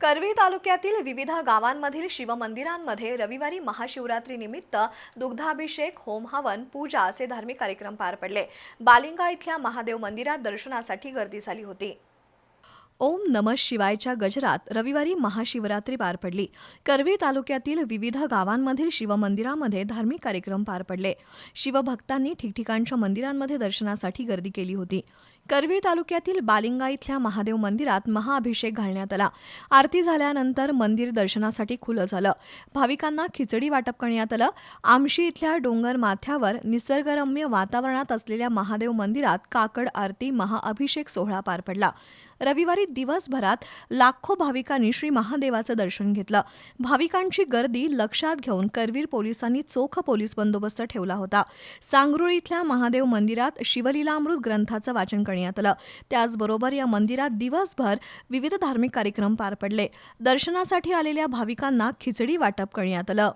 करवीर तालुक्यातील विविध गावांमधील शिवमंदिरांमध्ये रविवारी महाशिवरात्रीनिमित्त दुग्धाभिषेक, होम हवन, पूजा असे धार्मिक कार्यक्रम पार पडले. बालिंगा इथल्या महादेव मंदिरात दर्शनासाठी गर्दी झाली होती. ओम नमः शिवायच्या गजरात रविवारी महाशिवरात्री पार पडली. करवीर तालुक्यातील विविध गावांमधील शिवमंदिरामध्ये धार्मिक कार्यक्रम पार पडले. शिवभक्तांनी ठिकठिकाणच्या मंदिरांमध्ये दर्शनासाठी गर्दी केली होती. करवीर तालुक्यातील बालिंगा इथल्या महादेव मंदिरात महाअभिषेक घालण्यात आला. आरती झाल्यानंतर मंदिर दर्शनासाठी खुलं झालं. भाविकांना खिचडी वाटप करण्यात आलं. आमशी इथल्या डोंगर माथ्यावर निसर्गरम्य वातावरणात असलेल्या महादेव मंदिरात काकड आरती, महाअभिषेक सोहळा पार पडला. रविवारी दिवसभरात लाखो भाविकांनी श्री महादेवाचं दर्शन घेतलं. भाविकांची गर्दी लक्षात घेऊन करवीर पोलिसांनी चोख पोलीस बंदोबस्त ठेवला होता. सांगरुळ इथल्या महादेव मंदिरात शिवलीलामृत ग्रंथाचं वाचन करण्यात आलं. त्याचबरोबर या मंदिरात दिवसभर विविध धार्मिक कार्यक्रम पार पडले. दर्शनासाठी आलेल्या भाविकांना खिचडी वाटप करण्यात आलं.